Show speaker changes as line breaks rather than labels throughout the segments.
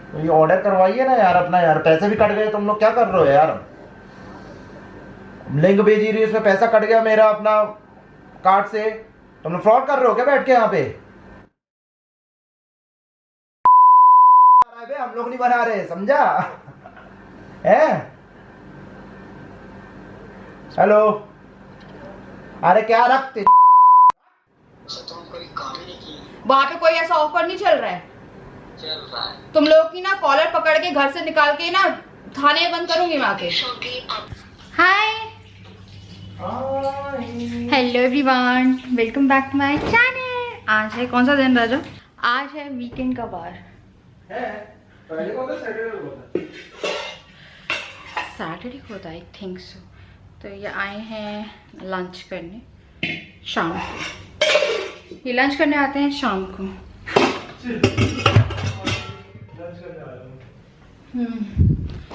तो ये ऑर्डर करवाइए ना यार अपना, यार पैसे भी कट गए, तुम लोग क्या कर रहे हो यार। लिंक भेजी रही है, उसमें पैसा कट गया मेरा अपना कार्ड से। तुम लोग फ्रॉड कर रहे हो क्या बैठ के यहाँ पे। हम लोग नहीं बना रहे, समझा है। हेलो, अरे क्या रखते
वहाँ पे कोई ऐसा ऑफर नहीं चल रहा है। तुम लोग की ना कॉलर पकड़ के घर से निकाल के ना थाने में बंद करूंगी मैं आके। Hi, hello everyone, welcome back to my channel. आज है कौन सा दिन राजा? आज है वीकेंड का बार
है। पहले को तो
सैटरडे को होता है, आई थिंक सो। तो ये आए हैं लंच करने शाम को। ये लंच करने आते हैं शाम को।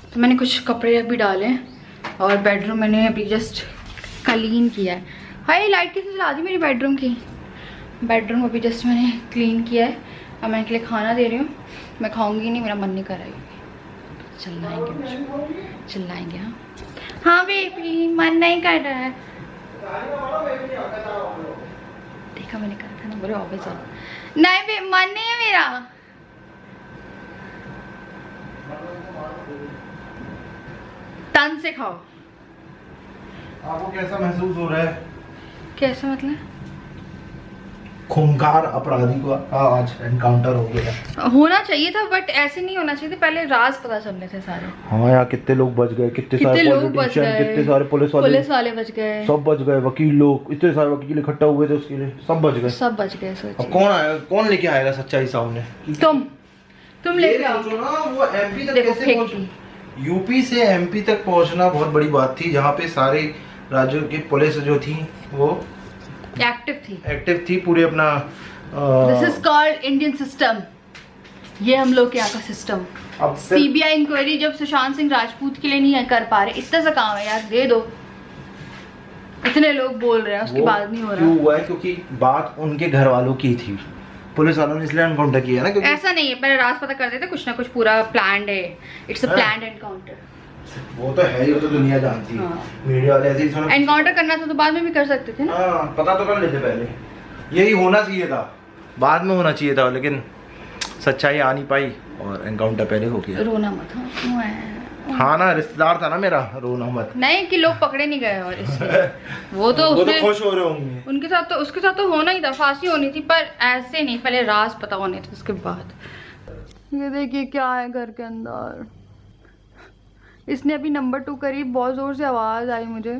तो मैंने कुछ कपड़े अभी डाले और बेडरूम मैंने अभी जस्ट क्लीन किया है। हाय, लाइट किसने जला दी मेरी बेडरूम की? बेडरूम अभी जस्ट मैंने क्लीन किया है। अब मैं इनके लिए खाना दे रही हूँ। मैं खाऊंगी नहीं, मेरा मन नहीं कर रहा है। चिल्लाएंगे, चिल्लाएंगे। हाँ हाँ बेबी, मन नहीं कर रहा है। देखा मैंने कहा था ना, बोले ऑफिस आओ। नहीं बे, मन नहीं है मेरा। तन से खाओ।
आपको कैसा महसूस हो रहा है?
कैसे मतलब?
खूंखार अपराधी को आज एनकाउंटर हो गया।
होना चाहिए था बट ऐसे नहीं होना चाहिए था। पहले राज पता चलने थे सारे।
हाँ यार, कितने लोग बच गए, कितने सारे
लोग बच
पॉलिटिशियन,
गए,
कितने सारे पुलिस वाले
बच गए,
सब बच गए। वकील लोग, इतने सारे वकील इकट्ठा हुए थे उसके लिए, सब बच गए।
सब बच गए।
अब कौन आएगा, कौन लेके आएगा सच्चाई सामने?
तुम लेके आओ।
सोचो ना, वो एमपी तक
देखो
कैसे पहुंची। यूपी से एमपी तक पहुंचना बहुत बड़ी बात थी, जहाँ पे सारे राज्यों की पुलिस जो थी वो एक्टिव थी पूरे अपना।
This is called Indian system. ये हम लोग के यहाँ का सिस्टम।
अब
सीबीआई इंक्वायरी जब सुशांत सिंह राजपूत के लिए नहीं कर पा रहे, इतना सा काम है यार, दे दो। इतने लोग बोल रहे हैं, उसके बाद नहीं हो रहा।
क्यों हुआ है? क्योंकि बात उनके घर वालों की थी, पुलिस वालों ने इसलिए एनकाउंटर किया ना। क्योंकि
ऐसा नहीं है, पहले राज पता कर देते, कुछ ना कुछ पूरा प्लान्ड है। It's a planned encounter.
वो तो है ही, वो तो दुनिया जानती है। मीडिया वाले ऐसे ही
एनकाउंटर करना था तो बाद में भी कर सकते थे ना।
हाँ, पता तो कर लेते पहले। यही होना चाहिए था, बाद में होना चाहिए था, लेकिन सच्चाई आ नहीं पाई और एनकाउंटर पहले हो गया।
रोना मत।
हाँ ना, रिश्तेदार था ना मेरा, रोना मत।
नहीं कि लोग पकड़े नहीं गए और इसलिए वो तो
खुश हो रहे होंगे।
उनके साथ तो, उसके साथ तो होना ही था, फांसी होनी थी, पर ऐसे नहीं, पहले राज पता होने थे उसके बाद। ये देखिए क्या है घर के अंदर। इसने अभी नंबर 2 करी, बहुत जोर से आवाज़ आई मुझे,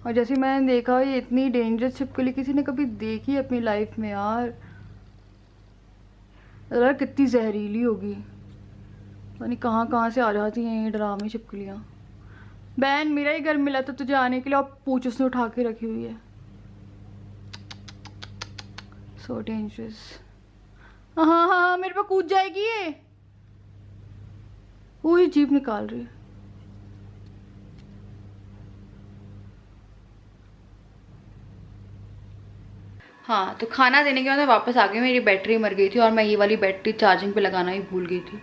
और जैसे मैंने देखा ये इतनी डेंजरस छिपकली किसी ने कभी देखी अपनी लाइफ में यार। यार कितनी जहरीली होगी, पता नहीं कहाँ से आ जाती हैं ये डरावनी छिपकलियाँ। बहन, मेरा ही घर मिला था तुझे आने के लिए और पूछ उसने उठा के रखी हुई है। So dangerous. हाँ हाँ, मेरे पे कूद जाएगी ये। वो ही जीभ निकाल रही है। हाँ, तो खाना देने के बाद मैं वापस आ गई। मेरी बैटरी मर गई थी और मैं ये वाली बैटरी चार्जिंग पे लगाना ही भूल गई थी।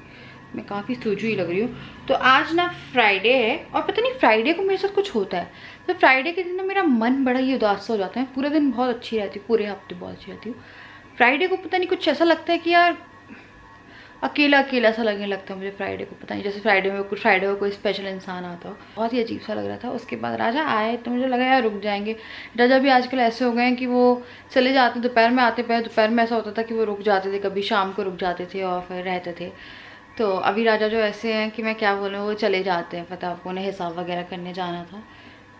मैं काफ़ी सूझी हुई लग रही हूँ। तो आज ना फ्राइडे है और पता नहीं फ्राइडे को मेरे साथ कुछ होता है। तो फ्राइडे के दिन ना मेरा मन बड़ा ही उदास हो जाता है। पूरे दिन बहुत अच्छी रहती हूँ, पूरे हफ्ते बहुत अच्छी रहती हूँ। फ्राइडे को पता नहीं कुछ ऐसा लगता है कि यार अकेला अकेला सा लगने लगता है मुझे फ्राइडे को। पता नहीं, जैसे फ्राइडे को कोई स्पेशल इंसान आता हो। बहुत ही अजीब सा लग रहा था। उसके बाद राजा आए तो मुझे लगा यार रुक जाएंगे। राजा भी आजकल ऐसे हो गए हैं कि वो चले जाते, दोपहर में आते। पहले दोपहर में ऐसा होता था कि वो रुक जाते थे, कभी शाम को रुक जाते थे और फिर रहते थे। तो अभी राजा जो ऐसे हैं कि मैं क्या बोलूँ, वो चले जाते हैं। पता आपको, उन्हें हिसाब वगैरह करने जाना था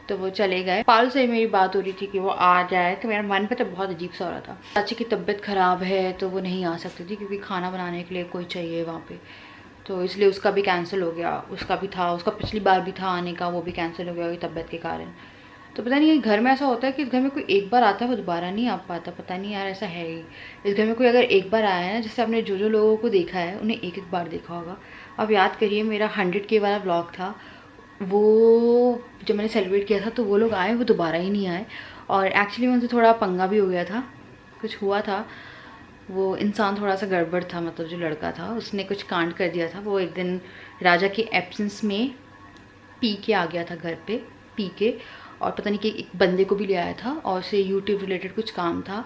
तो वो चले गए। पाल से मेरी बात हो रही थी कि वो आ जाए, तो मेरा मन पे तो बहुत अजीब सा हो रहा था। चाची की तबीयत ख़राब है तो वो नहीं आ सकती थी, क्योंकि खाना बनाने के लिए कोई चाहिए वहाँ पे। तो इसलिए उसका भी कैंसिल हो गया। उसका भी था, उसका पिछली बार भी था आने का, वो भी कैंसिल हो गया तबीयत के कारण। तो पता नहीं, घर में ऐसा होता है कि घर में कोई एक बार आता है वो दोबारा नहीं आ पाता। पता नहीं यार, ऐसा है ही। इस घर में कोई अगर एक बार आया है ना, जैसे आपने जो लोगों को देखा है उन्हें एक बार देखा होगा। अब याद करिए, मेरा 100K वाला ब्लॉग था, वो जब मैंने सेलिब्रेट किया था तो वो लोग आए, वो दोबारा ही नहीं आए। और एक्चुअली उनसे थोड़ा पंगा भी हो गया था, कुछ हुआ था। वो इंसान थोड़ा सा गड़बड़ था, मतलब जो लड़का था उसने कुछ कांड कर दिया था। वो एक दिन राजा के एब्सेंस में पी के आ गया था घर पे, पी के, और पता नहीं कि एक बंदे को भी ले आया था और उसे यूट्यूब रिलेटेड कुछ काम था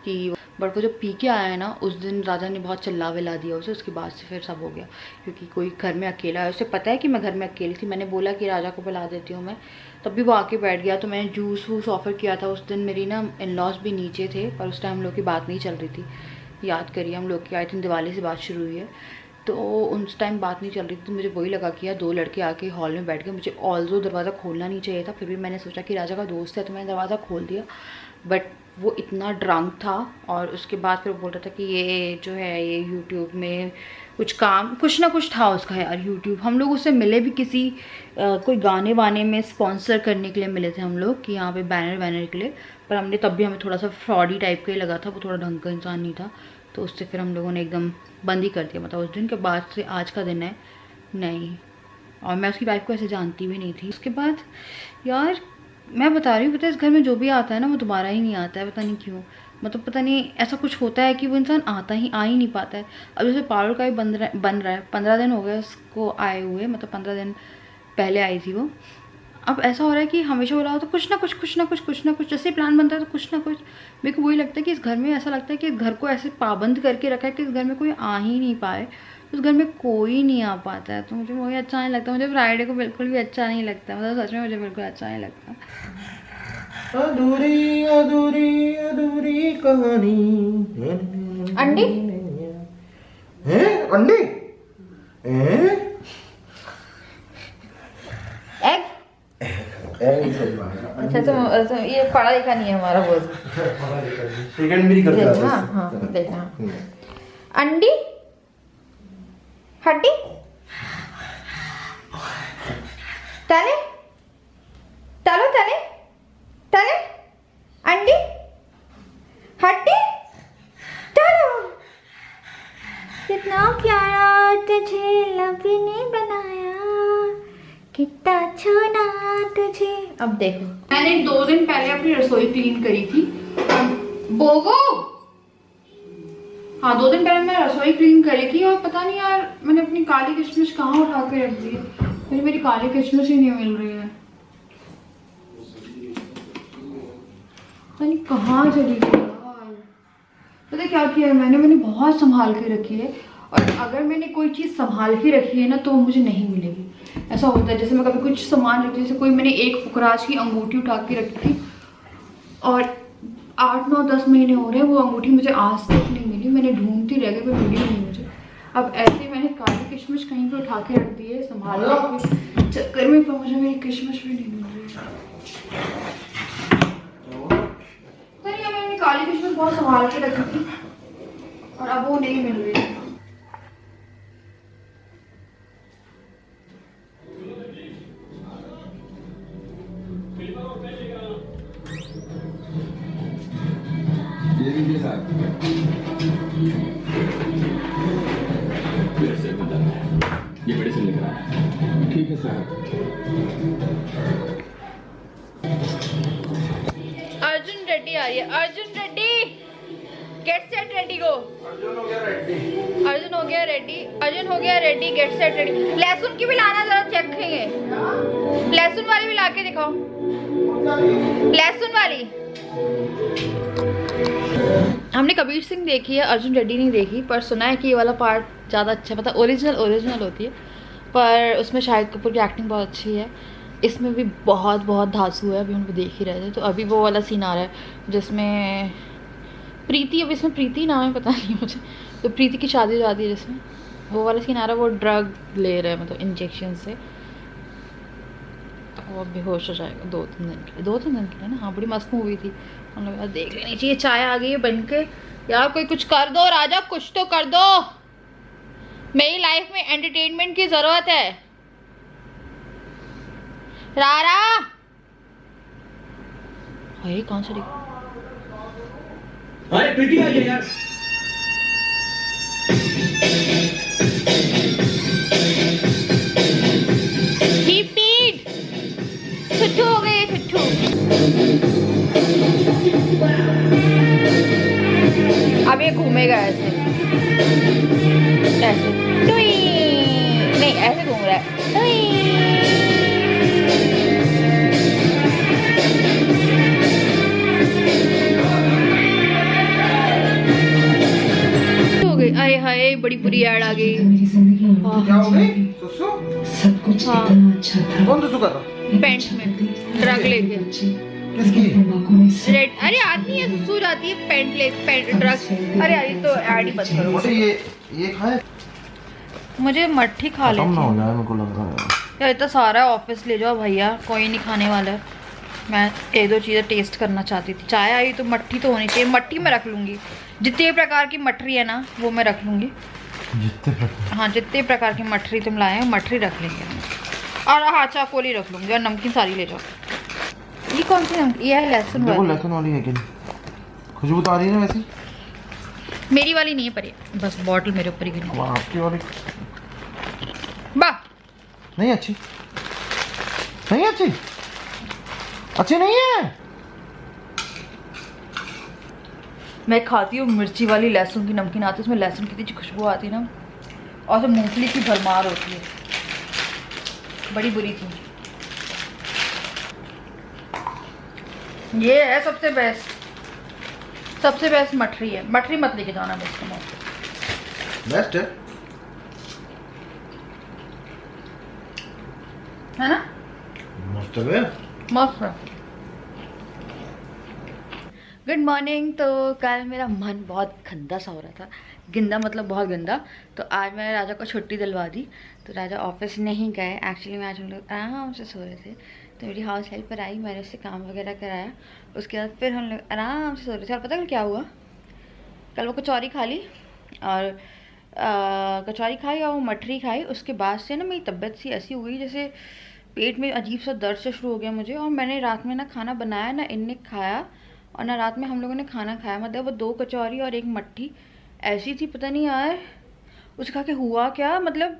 कि, बट वो जब पी के आया है ना उस दिन राजा ने बहुत चिल्ला विला दिया उसे। उसके बाद से फिर सब हो गया, क्योंकि कोई घर में अकेला है, उसे पता है कि मैं घर में अकेली थी। मैंने बोला कि राजा को बुला देती हूँ मैं, तब भी वो आके बैठ गया। तो मैंने जूस वूस ऑफ़र किया था उस दिन। मेरी ना इन लॉज भी नीचे थे, पर उस टाइम हम लोग की बात नहीं चल रही थी। याद करिए हम लोग की आई थिंक दिवाली से बात शुरू हुई है, तो उस टाइम बात नहीं चल रही थी। तो मुझे वही लगा कि यार 2 लड़के आके हॉल में बैठ गए। मुझे ऑल्सो दरवाज़ा खोलना नहीं चाहिए था, फिर भी मैंने सोचा कि राजा का दोस्त है तो मैंने दरवाज़ा खोल दिया। बट वो इतना ड्रंक था, और उसके बाद फिर बोल रहा था कि ये जो है ये यूट्यूब में कुछ काम, कुछ ना कुछ था उसका यार यूट्यूब। हम लोग उससे मिले भी किसी कोई गाने वाने में स्पॉन्सर करने के लिए मिले थे हम लोग, कि यहाँ पे बैनर के लिए। पर हमने तब भी हमें थोड़ा सा फ्रॉडी टाइप का ही लगा था, वो थोड़ा ढंग का इंसान नहीं था। तो उससे फिर हम लोगों ने एकदम बंद ही कर दिया। मतलब उस दिन के बाद से आज का दिन है नहीं, और मैं उसकी वाइफ को ऐसे जानती भी नहीं थी। उसके बाद यार मैं बता रही हूँ, पता है इस घर में जो भी आता है ना वो दोबारा ही नहीं आता है, पता नहीं क्यों। मतलब पता नहीं ऐसा कुछ होता है कि वो इंसान आ ही नहीं पाता है। अब जैसे पारुल का भी बन रहा है, 15 दिन हो गए उसको आए हुए, मतलब 15 दिन पहले आई थी वो। अब ऐसा हो रहा है कि हमेशा हो रहा हो तो कुछ ना कुछ जैसे प्लान बनता है तो कुछ ना कुछ। मेरे को वही लगता है कि इस घर में ऐसा लगता है कि इस घर को ऐसे पाबंद करके रखा है कि इस घर में कोई आ ही नहीं पाए, उस घर में कोई नहीं आ पाता है। तो मुझे वही अच्छा नहीं लगता। मुझे फ्राइडे को बिल्कुल भी अच्छा नहीं लगता, मतलब सच में मुझे बिल्कुल अच्छा नहीं लगता।
अधूरी अधूरी अधूरी कहानी।
अंडी
हैं? अंडे?
एग? अच्छा तो ये पढ़ा लिखा नहीं है हमारा वो।
सेकंड भी करता है।
हाँ हाँ देखना। अंडी, हड्डी, तले, तलो तले, तले, अंडी, हड्डी, तलो। कितना प्यारा तुझे लवी ने बनाया, कितना छूना तुझे। अब देखो, मैंने 2 दिन पहले अपनी रसोई क्लीन करी थी। बोगो, हाँ 2 दिन पहले मैं रसोई क्लीन करी थी, और पता नहीं यार मैंने अपनी काली किशमिश कहाँ उठा के रख दी है। मेरी काली किशमिश ही नहीं मिल रही है, पता नहीं कहाँ चली गई यार। पता क्या किया है मैंने बहुत संभाल के रखी है, और अगर मैंने कोई चीज़ संभाल के रखी है ना तो वो मुझे नहीं मिलेगी। ऐसा होता है, जैसे मैं कभी कुछ सामान रखती, जैसे कोई मैंने एक पुखराज की अंगूठी उठा के रखी थी, और 8, 9, 10 महीने हो रहे हैं वो अंगूठी मुझे आज तक नहीं मिली। मैंने ढूंढती रह गई, कोई मिली नहीं मुझे। अब ऐसे मैंने काली किशमिश कहीं पे उठा के रख दी है संभाल के चक्कर में, पर मुझे मेरी किशमिश भी नहीं मिल रही है। मैंने काली किशमिश बहुत संभाल के रखी थी, और अब वो नहीं मिल रही है।
ये बड़े से लेकर आया। ठीक है सर।
अर्जुन रेड्डी आ रही है। Arjun Reddy, get set ready गो। अर्जुन हो गया रेडी, गेट सेट रेडी। लहसुन की भी लाना, जरा चेक करेंगे। लहसुन वाली भी लाके दिखाओ, लहसुन वाली। हमने कबीर सिंह देखी है, अर्जुन रेड्डी नहीं देखी, पर सुना है कि ये वाला पार्ट ज़्यादा अच्छा है। मतलब ओरिजिनल होती है, पर उसमें शाहिद कपूर की एक्टिंग बहुत अच्छी है। इसमें भी बहुत धांसू है, अभी हम देख ही रहे थे। तो अभी वो वाला सीन आ रहा है जिसमें प्रीति, अब इसमें प्रीति नाम है पता नहीं मुझे, तो प्रीति की शादी हो जाती है जिसमें वो वाला सीन आ रहा है। वो ड्रग ले रहे हैं, मतलब इंजेक्शन से, तो वो बेहोश हो जाएगा 2-3 दिन के लिए। 2-3 दिन के लिए ना। हाँ बड़ी मस्त मूवी थी, हम लोग यार देख लेनी चाहिए। चाय आ गई है बन के, यार कोई कुछ कर दो राजा, कुछ तो कर दो। मेरी लाइफ में एंटरटेनमेंट की जरूरत है। रारा, अरे कौन सा देखो,
अरे प्रीति आ गई यार।
छुट्टू हो गए, छुट्टू। अब ये घूमेगा। पूरी ऐड आ गई।
क्या हो गई सुसु?
सब कुछ
हाँ।
इतना अच्छा था।
कौन सुसु कर रहा?
पेंट में ड्रग लेके
किसकी?
रेड। अरे आदमी है सुसु जाती है पेंट ड्रग। अरे यार ये तो ऐड ही बंद करो।
मोटे ये खाए
मुझे मट्ठी खा
खत्म ना
लेती
हो जाए मेरे को लग रहा है।
यार इतना सारा ऑफिस ले जाओ भैया, कोई नहीं खाने वाला है। मैं एक दो चीज़ें टेस्ट करना चाहती थी। चाय आई तो मट्ठी तो होनी चाहिए। मट्ठी में रख लूँगी, जितने प्रकार की मठरी है ना वो मैं रख लूँगी। हाँ जितने प्रकार की मठरी तुम लाए हो मठरी रख लेंगे हम। और हाँ चाकोली रख लूँगी और नमकीन सारी ले जाओ। ये कौन सी नमकीन? ये है लहसुन
देखो
वाली।
लहसुन वाली है कि खुशबू तो आ रही है ना वैसी।
मेरी वाली नहीं है पर ये बस बॉटल मेरे ऊपर ही गिरी।
अब आपकी वाली
वाह
नहीं अच्छी, नहीं अच्छी, अच्छी नहीं है।
मैं खाती हूँ मिर्ची वाली लहसुन की नमकीन आती है, उसमें लहसुन की इतनी खुशबू आती है ना, और तो मूंगफली की भरमार होती है, बड़ी बुरी थी। ये है सबसे बेस्ट मठरी है। मठरी मत लेके जाना
बेस्ट
है ना?
मस्त है।
मस्त है। Good morning. तो कल मेरा मन बहुत गंदा सा हो रहा था, गंदा मतलब बहुत गंदा। तो आज मैंने राजा को छुट्टी दिलवा दी, तो राजा ऑफिस नहीं गए। एक्चुअली मैं आज हम लोग आराम से सो रहे थे, तो मेरी हाउस हेल्पर आई, मैंने उससे काम वगैरह कराया। उसके बाद फिर हम लोग आराम से सो रहे थे। और पता कल क्या हुआ? कल वो कचौरी खा ली और कचौरी खाई और वो मठरी खाई। उसके बाद से ना मेरी तबीयत सी ऐसी हो गई जैसे पेट में अजीब सा दर्द से शुरू हो गया मुझे। और मैंने रात में ना खाना बनाया ना इनने खाया, और ना रात में हम लोगों ने खाना खाया। मतलब वो 2 कचौरी और 1 मट्ठी ऐसी थी, पता नहीं यार उसे खा के हुआ क्या, मतलब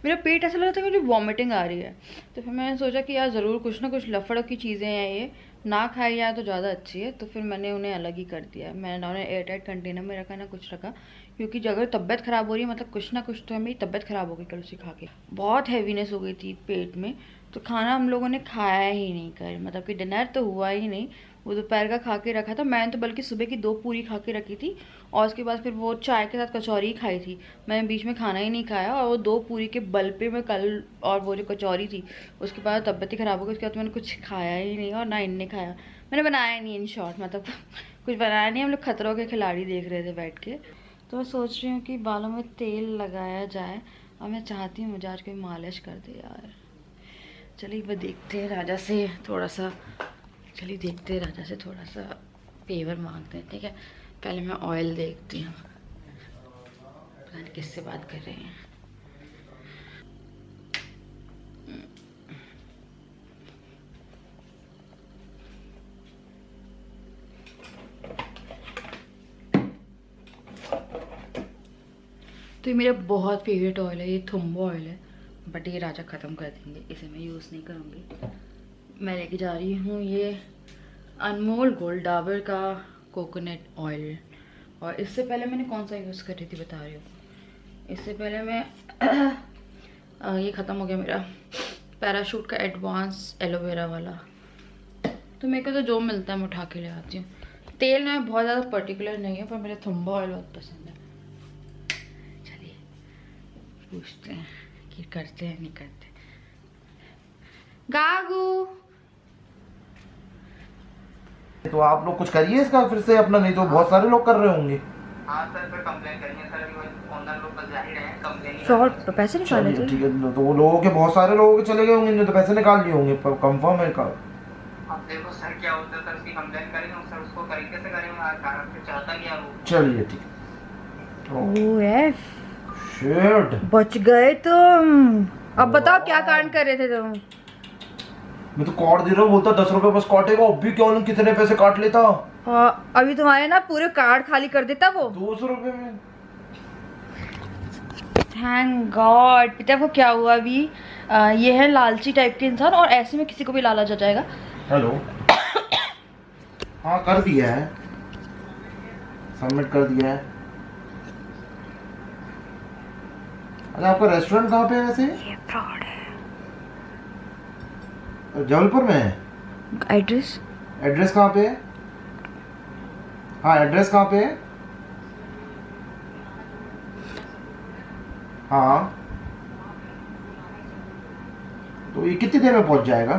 मेरा पेट ऐसा लग रहा था कि मुझे वॉमिटिंग आ रही है। तो फिर मैंने सोचा कि यार ज़रूर कुछ ना कुछ लफड़ की चीज़ें हैं, ये ना खाई जाए तो ज़्यादा अच्छी है। तो फिर मैंने उन्हें अलग ही कर दिया। मैंने ना उन्हें एयरटाइट कंटेनर में रखा ना कुछ रखा, क्योंकि अगर तबीयत ख़राब हो रही है मतलब कुछ ना कुछ तो है। मेरी तबीयत ख़राब हो गई कल उसे खा के, बहुत हैवीनेस हो गई थी पेट में। तो खाना हम लोगों ने खाया ही नहीं कर, मतलब कि डिनर तो हुआ ही नहीं। वो दोपहर का खा के रखा था मैंने, तो बल्कि सुबह की 2 पूरी खा के रखी थी, और उसके बाद फिर वो चाय के साथ कचौरी खाई थी। मैंने बीच में खाना ही नहीं खाया, और वो 2 पूरी के बल पे मैं कल, और वो जो कचौरी थी उसके बाद तबीयत ही ख़राब हो गई। उसके बाद मैंने कुछ खाया ही नहीं, और ना इनने खाया, मैंने बनाया नहीं। इन शॉर्ट मतलब कुछ बनाया नहीं। हम लोग खतरों के खिलाड़ी देख रहे थे बैठ के। तो मैं सोच रही हूँ कि बालों में तेल लगाया जाए, और मैं चाहती हूँ मुझे आज कोई मालिश कर दे यार। चलिए वो देखते हैं राजा से थोड़ा सा, चलिए देखते हैं राजा से थोड़ा सा फेवर मांगते हैं, ठीक है? पहले मैं ऑयल देखती हूँ, पता नहीं किससे बात कर रहे हैं। तो ये मेरा बहुत फेवरेट ऑयल है, ये थुम्बो ऑयल है, बट ये राजा ख़त्म कर देंगे, इसे मैं यूज़ नहीं करूँगी। मैं लेके जा रही हूँ ये अनमोल गोल्ड डाबर का कोकोनट ऑयल। और इससे पहले मैंने कौन सा यूज़ कर रही थी बता रही हूँ। इससे पहले मैं ये ख़त्म हो गया मेरा पैराशूट का एडवांस एलोवेरा वाला। तो मेरे को तो जो मिलता है मैं उठा के ले आती हूँ। तेल में बहुत ज़्यादा पर्टिकुलर नहीं है, पर मुझे थुम्बा ऑयल बहुत पसंद है। चलिए पूछते हैं कि करते हैं नहीं करते। गागू
तो आप लोग कुछ करिए इसका फिर से अपना, नहीं तो बहुत सारे लोग कर रहे होंगे।
हाँ सर, फिर कंप्लेन करेंगे सर। ऑनलाइन लोग बस जाहिर है कंप्लेन।
शॉर्ट तो पैसे निकाले थे।
ठीक है, तो वो लोगों के बहुत सारे लोगों के चले गए होंगे, तो पैसे निकाल लिए होंगे, कंफर्म है का?
अब देखो सर क्या होता है सर, उसकी कंप्लेन करेंगे सर, उसको तरीके से करेंगे। कारण से चाहता क्या वो।
चलिए ठीक।
ओएफ
शिट,
बच गए तुम। अब बताओ क्या कांड कर रहे थे तुम?
मैं तो कार्ड दे रहा हूँ, बोलता 10 रुपए बस काटेगा, अब भी क्या कितने पैसे काट लेता।
हाँ, अभी तुम्हारे ना पूरे कार्ड खाली कर देता वो
200 रुपए में।
Thank God. पता है वो क्या हुआ अभी? ये है लालची टाइप के इंसान, और ऐसे में किसी को भी लालच आ जाएगा।
हेलो हाँ कर दिया है, सबमिट कर दिया है। अच्छा आपका रेस्टोरेंट कहाँ पे है वैसे?
ये फ्रॉड है।
जबलपुर में है?
एड्रेस
एड्रेस कहाँ पे है? हाँ एड्रेस कहाँ पे है? हाँ, तो ये कितनी देर में पहुंच जाएगा?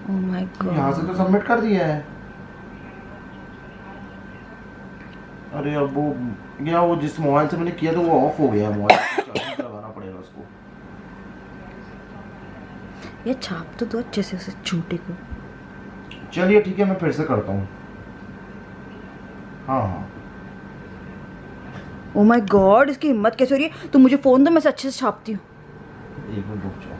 ओह माय गॉड,
यहाँ से तो सबमिट कर दिया है। अरे अब वो या वो जिस मोबाइल से मैंने किया था वो ऑफ हो गया मोबाइल, चार्जिंग लगाना पड़ेगा उसको।
ये छाप तो दो अच्छे से उसे झूठे को।
चलिए ठीक है, मैं फिर से करता हूँ। हाँ हाँ,
ओह माय गॉड, इसकी हिम्मत कैसे हो रही है? तुम मुझे फोन दो, मैं इसे अच्छे से छापती हूँ।
एक मिनट रुक जाओ।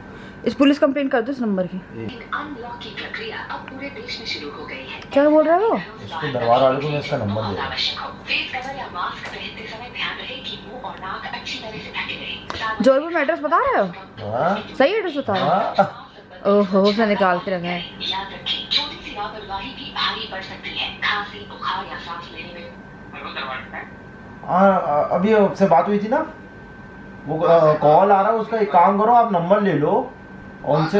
इस पुलिस कंप्लेन कर दो इस नंबर की।
अनलॉक की प्रक्रिया अब पूरे देश में शुरू हो गई है।
क्या बोल रहा है वो?
इसको दरबार वाले को मैं इसका नंबर दे दूँ।
आवश्यक हो। फेस कवर या मास्क पहनते समय ध्यान रहे कि मुंह और नाक अच्छी तरह से ढके रहे।
जौनपुर में एड्रेस बता रहे हो?
हाँ
सही एड्रेस बता रहे हो? ओहो, उसने निकाल के रखा है।
याद रखें, छोटी सी लापरवाही भी भारी पड़ सकती है। खांसी, बुखार या सांस लेने में।
हाँ, अभी आपसे बात हुई थी ना, वो कॉल आ रहा है उसका। एक काम करो, आप नंबर ले लो और उनसे।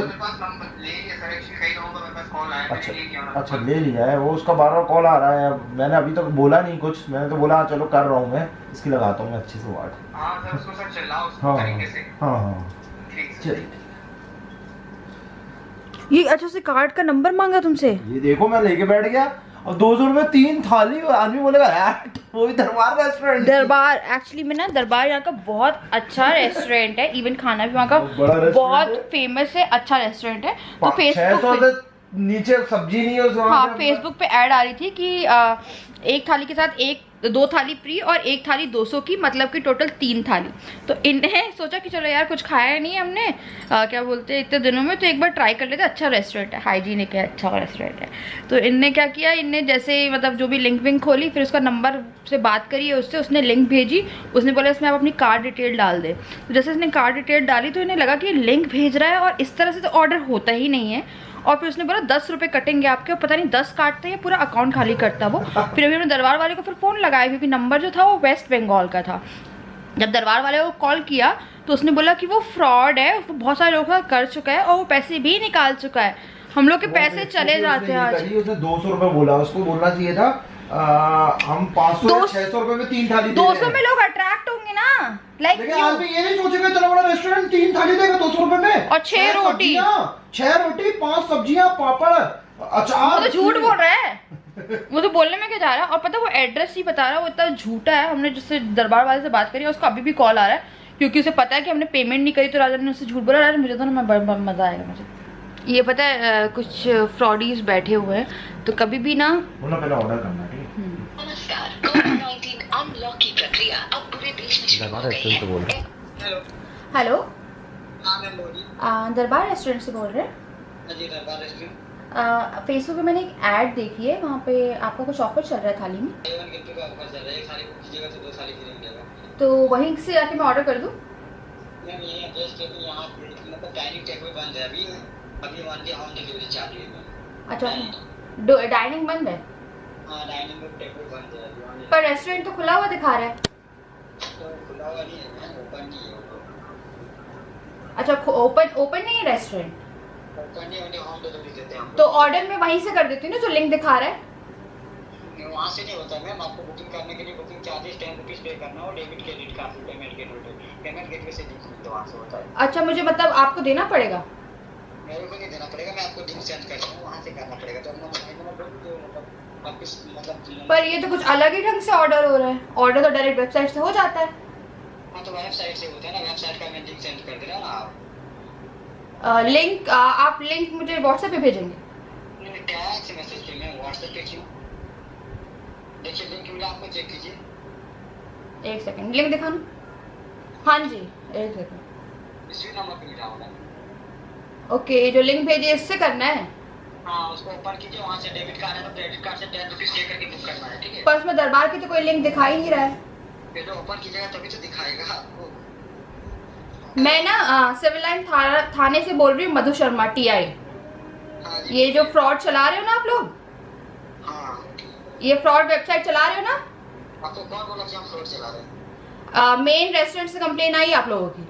अच्छा ले लिया है वो, उसका बार बार कॉल आ रहा है। मैंने अभी तक बोला नहीं कुछ, मैंने तो बोला चलो कर रहा हूँ मैं, इसकी लगाता हूँ मैं अच्छे से वाट। हाँ हाँ हाँ, चलिए।
ये अच्छा से कार्ड का नंबर मांगा तुमसे?
ये देखो मैं लेके बैठ गया और 200 रुपये 3 थाली। आदमी बोलेगा यार वो भी दरबार रेस्टोरेंट।
दरबार एक्चुअली में ना, दरबार यहाँ का बहुत अच्छा रेस्टोरेंट है। इवन खाना भी वहाँ का बहुत फेमस है, अच्छा रेस्टोरेंट है। तो फेसबुक पे
नीचे सब्जी नहीं है उस।
हाँ, फेसबुक पे ऐड आ रही थी कि एक थाली के साथ 2 थाली फ्री और 1 थाली 200 की, मतलब कि टोटल 3 थाली। तो इन्हें सोचा कि चलो यार कुछ खाया नहीं हमने, क्या बोलते हैं, इतने दिनों में, तो एक बार ट्राई कर लेते। अच्छा रेस्टोरेंट है, हाइजीनिक है, अच्छा रेस्टोरेंट है। तो इनने क्या किया, इनने जैसे मतलब जो भी लिंक विंक खोली, फिर उसका नंबर से बात करी उससे, उसने लिंक भेजी। उसने बोला इसमें आप अपनी कार्ड डिटेल डाल दे। तो जैसे उसने कार्ड डिटेल डाली तो इन्हें लगा कि लिंक भेज रहा है और इस तरह से तो ऑर्डर होता ही नहीं है। और फिर उसने बोला 10 रुपये कटेंगे आपके, और पता नहीं 10 काटते हैं, पूरा अकाउंट खाली करता वो। फिर अभी हमने दरबार वाले को फिर फ़ोन लगाया, क्योंकि नंबर जो था वो वेस्ट बंगाल का था। जब दरबार वाले को कॉल किया तो उसने बोला कि वो फ्रॉड है, उसको बहुत सारे लोगों का कर चुका है और वो पैसे भी निकाल चुका है। हम लोग के पैसे चले जाते हैं आज।
उसने 200 रुपये बोला, उसको बोलना चाहिए था हम 500 600 रुपये में 3 थाली
200 में लोग अट्रैक्ट होंगे ना, लाइक
आदमी ये नहीं सोचेगा इतना बड़ा रेस्टोरेंट 3 थाली देगा 200 रुपये में,
और 6 रोटी,
6 रोटी 5 सब्जियां पापड़ अचार।
वो तो झूठ बोल रहा है, वो तो बोलने में क्या जा रहा है। और पता वो एड्रेस ही बता रहा है, वो इतना झूठा है। हमने जिससे दरबार वाले से बात करी, उसका अभी भी कॉल आ रहा है, क्योंकि उसे पता है कि हमने पेमेंट नहीं करी। तो राजा ने उससे झूठ बोला। राजा मुझे तो ना मज़ा आएगा मुझे। ये पता है कुछ फ्रॉडीज बैठे हुए हैं, तो कभी भी ना
पहले ऑर्डर करना है।
नमस्कार, कोविड-19 अनलॉक की प्रक्रिया अब पूरे देश में शुरू हो गई है।
हेलो,
हाँ मैम बोलिए।
दरबार रेस्टोरेंट से बोल रहे हैं?
जी दरबार रेस्टोरेंट।
फेसबुक पे मैंने एक ऐड देखी है, वहाँ पे आपका कुछ ऑफर चल रहा है थाली में।
A1 गिफ्ट का ऑफर चल रहा है, एक थाली बुक कीजिएगा तो 2 थाली फ्री मिलेगा।
तो वहीं से आके मैं ऑर्डर कर दूँ?
मैम ये एड्रेस के यहाँ मतलब डाइनिंग टेबल बंद है अभी ओनली होम डिलीवरी चालू है मैम।
अच्छा, डाइनिंग बंद है?
हाँ डाइनिंग टेबल बंद है अभी।
पर रेस्टोरेंट तो खुला हुआ दिखा रहा है।
तो खुला हुआ नहीं है मैम, ओपन नहीं है वो।
अच्छा, ओपन नहीं है रेस्टोरेंट?
ओपन नहीं, ओनली होम डिलीवरी देते हैं हम।
तो ऑर्डर मैं वहीं से कर देती हूँ ना, जो लिंक दिखा रहा है।
वहाँ से नहीं होता मैम, आपको बुकिंग करने के लिए बुकिंग चार्जेस 10 रुपीज़ पे करना हो, डेबिट क्रेडिट कार्ड से पेमेंट गेटवे से लिंक तो वहाँ से होता है।
अच्छा, मुझे मतलब आपको देना पड़ेगा?
मेरे को नहीं देना पड़ेगा, मैं आपको लिंक सेंड करता हूँ, वहाँ से करना पड़ेगा। तो मतलब वापस मतलब।
पर ये तो कुछ अलग ही ढंग से ऑर्डर हो रहा है। ऑर्डर तो डायरेक्ट वेबसाइट से हो जाता है।
हाँ तो वेबसाइट से होता है ना, वेबसाइट का मैं लिंक सेंड कर दे रहा हूँ ना आप।
लिंक आप लिंक मुझे व्हाट्सएप पे भेजेंगे?
नहीं टैग से मैसेज किया, मैं व्हाट्सएप पे क्यों? देखिए लिंक मिला आपको, चेक कीजिए।
1 सेकंड, लिंक दिखाना। हाँ जी, 1 सेकंड।
इसी नंबर पे मिला होगा।
ओके, जो लिंक भेजे इससे करना है?
हाँ उसको ओपन कीजिए, वहाँ से डेबिट कार्ड है तो क्रेडिट कार्ड से 10 रुपीज़ पे करके बुक करना है, ठीक है?
पर उसमें दरबार की तो कोई लिंक दिखा ही नहीं रहा है।
पहले ओपन कीजिएगा तभी तो दिखाएगा आपको।
मैं ना सिविल लाइन थाने से बोल रही हूँ, मधु शर्मा TI।
हाँ जी।
ये जो फ्रॉड चला रहे हो ना आप लोग,
हाँ
ये फ्रॉड वेबसाइट चला रहे हो ना,
आपको कौन बोला कि हम फ्रॉड चला रहे हैं?
मेन रेस्टोरेंट से कंप्लेन आई आप लोगों की।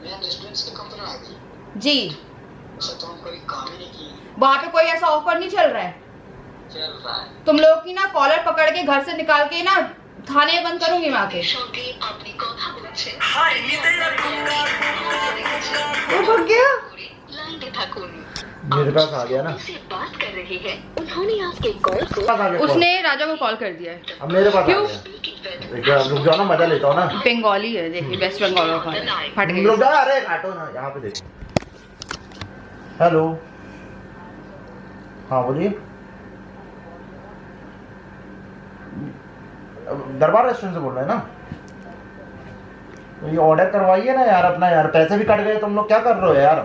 मेन रेस्टोरेंट से कंप्लेन आ गई?
जी।
अच्छा तो हम कभी काम ही नहीं किए।
वहाँ पे कोई ऐसा ऑफर नहीं चल रहा है।
चल रहा है।
तुम लोग की ना कॉलर पकड़ के घर से निकाल के ना खाने बंद करूंगी मैं आके। वो भाग गया।
मेरे पास आ गया ना,
बात कर रही है, उन्होंने आपके कॉल को
उसने राजा को कॉल कर दिया है।
अब मेरे पास
क्यों?
आ गया। रुक जाओ ना, मजा लेता हूँ ना।
बंगाली है, देखिए वेस्ट बंगाल का खाना फट गई।
रुक जाओ, अरे काटो ना, यहाँ पे देखो। हेलो, हाँ बोलिए। दरबार रेस्टोरेंट से बोल रहे हैं ना? तो ये ऑर्डर करवाइए ना यार अपना, यार पैसे भी कट गए, तुम लोग क्या कर रहे हो यार?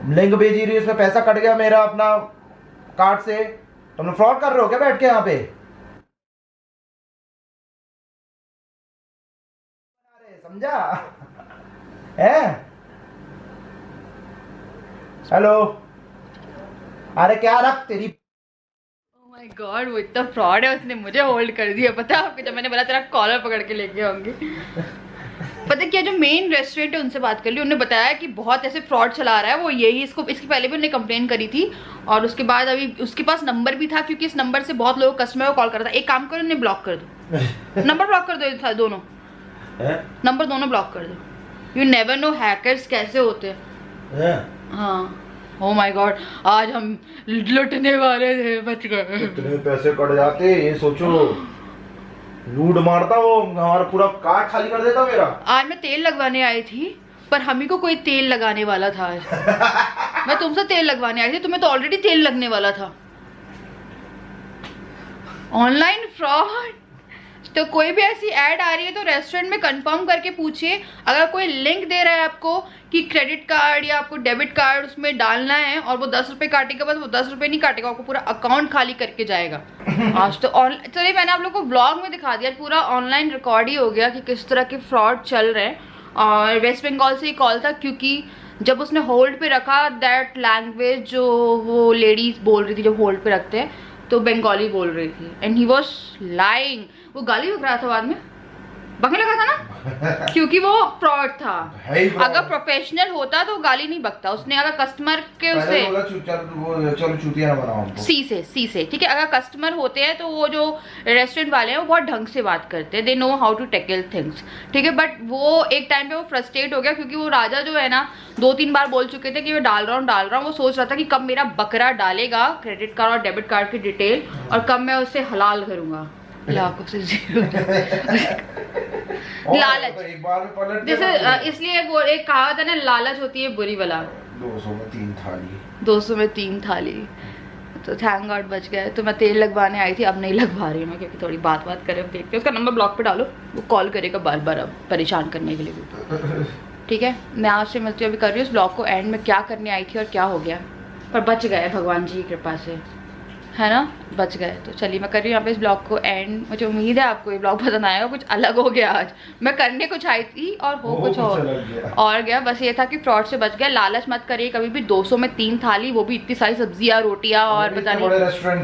लिंक भेजी रही है, उसमें पैसा कट गया मेरा अपना कार्ड से। तुम लोग फ्रॉड कर रहे हो क्या बैठ के यहाँ पे? समझा है? हेलो, अरे क्या रख तेरी।
ओह माय गॉड, वो इतना फ्रॉड है, उसने मुझे होल्ड कर दिया। पता है आपको, जब मैंने बोला तेरा कॉलर पकड़ के लेके आऊंगी। पता क्या, जो मेन रेस्टोरेंट है उनसे बात कर ली, उन्होंने बताया कि बहुत ऐसे फ्रॉड चला रहा है वो, यही इसको इसकी पहले भी उन्होंने कंप्लेन करी थी और उसके बाद अभी उसके पास नंबर भी था, क्योंकि इस नंबर से बहुत लोग कस्टमर को कॉल करता था। एक काम करो, उन्हें ब्लॉक कर दो, नंबर ब्लॉक कर दो, दोनों नंबर दोनों ब्लॉक कर दो। यू नेवर नो हैकर्स कैसे होते हैं। हाँ, ओह माय गॉड, आज हम लुटने वाले थे, बच गए।
इतने पैसे कट जाते, ये सोचो। लूट मारता वो, हमारा पूरा कार्ड खाली कर देता मेरा।
आज मैं तेल लगवाने आई थी, पर हम ही को कोई तेल लगाने वाला था आज। मैं तुमसे तेल लगवाने आई थी, तुम्हें तो ऑलरेडी तेल लगने वाला था। Online fraud. तो कोई भी ऐसी ऐड आ रही है तो रेस्टोरेंट में कंफर्म करके पूछिए। अगर कोई लिंक दे रहा है आपको कि क्रेडिट कार्ड या आपको डेबिट कार्ड उसमें डालना है और वो 10 रुपये काटेगा, बस वो 10 रुपये नहीं काटेगा, आपको पूरा अकाउंट खाली करके जाएगा। आज तो चलिए, मैंने आप लोग को व्लॉग में दिखा दिया, पूरा ऑनलाइन रिकॉर्ड ही हो गया कि किस तरह के फ्रॉड चल रहे हैं। और वेस्ट बंगाल से ही कॉल था, क्योंकि जब उसने होल्ड पे रखा, दैट लैंग्वेज जो वो लेडीज बोल रही थी जब होल्ड पे रखते हैं, तो बंगाली बोल रही थी एंड ही वॉज लाइंग। वो गाली बक रहा था, बाद में बकने लगा था ना, क्योंकि वो फ्रॉड था। अगर प्रोफेशनल होता तो गाली नहीं बकता। उसने अगर कस्टमर के उसे सी से ठीक है, अगर कस्टमर होते हैं तो वो जो रेस्टोरेंट वाले हैं वो बहुत ढंग से बात करते हैं, they know how to tackle things, ठीक है। बट वो एक टाइम पे वो फ्रस्ट्रेट हो गया, क्योंकि वो राजा जो है ना 2-3 बार बोल चुके थे कि मैं डाल रहा हूँ। वो सोच रहा था कि कब मेरा बकरा डालेगा क्रेडिट कार्ड और डेबिट कार्ड की डिटेल, और कब मैं उसे हलाल करूंगा। लाखों से जीरो लालच,
एक बार में पलट
जैसे इसलिए वो एक कहावत है ना, लालच होती है बुरी बला।
200 में 3 थाली।
200 में 3 थाली। तो थैंक गॉड बच गए। तो मैं तेल लगवाने आई थी, अब नहीं लगवा रही हूँ मैं, क्योंकि थोड़ी बात करें, अब देखते हैं। उसका नंबर ब्लॉक पे डालो, वो कॉल करेगा बार बार अब परेशान करने के लिए भी, ठीक है। मैं आपसे मिलती हूँ, अभी कर रही हूँ इस ब्लॉग को एंड में क्या करने आई थी और क्या हो गया, पर बच गए भगवान जी की कृपा से, है ना, बच गए। तो चलिए मैं कर रही हूँ यहाँ पे इस ब्लॉग को एंड। मुझे उम्मीद है आपको ये ब्लॉग पसंद आएगा। कुछ अलग हो गया आज, मैं करने कुछ आई थी और हो कुछ और गया। बस ये था कि फ्रॉड से बच गया। लालच मत करिए कभी भी। 200 में 3 थाली, वो भी इतनी सारी सब्जियां, रोटियां और पता नहीं,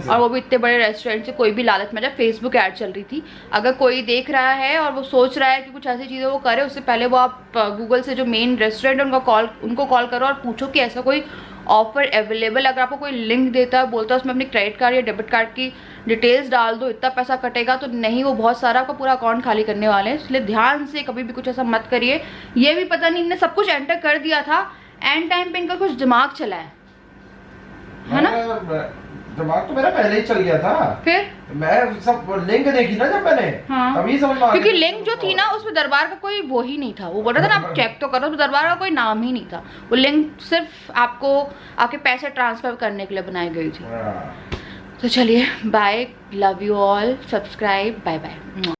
और वो भी इतने बड़े रेस्टोरेंट से। कोई भी लालच में जाए। फेसबुक ऐड चल रही थी, अगर कोई देख रहा है और वो सोच रहा है कि कुछ ऐसी चीज़ें वो करे, उससे पहले वो आप गूगल से जो मेन रेस्टोरेंट है उनको कॉल करो और पूछो कि ऐसा कोई ऑफर अवेलेबल। अगर आपको कोई लिंक देता है, बोलता है उसमें अपनी क्रेडिट कार्ड या डेबिट कार्ड की डिटेल्स डाल दो, इतना पैसा कटेगा, तो नहीं, वो बहुत सारा आपका पूरा अकाउंट खाली करने वाले हैं। इसलिए ध्यान से कभी भी कुछ ऐसा मत करिए। ये भी पता नहीं, इनने सब कुछ एंटर कर दिया था, एंड टाइम पे इनका कुछ दिमाग चला है ना।
दिमाग तो मेरा पहले ही चल गया था, फिर मैं सब लिंक देखी ना जब मैंने,
हाँ।
तभी समझ में आ गया।
क्योंकि लिंक जो थी ना उसमें दरबार का कोई वो ही नहीं था। वो बोल रहा था ना आप चेक तो करो, तो दरबार का कोई नाम ही नहीं था। वो लिंक सिर्फ आपको आपके पैसे ट्रांसफर करने के लिए बनाई गई थी। तो चलिए bye, love you all, subscribe, bye bye.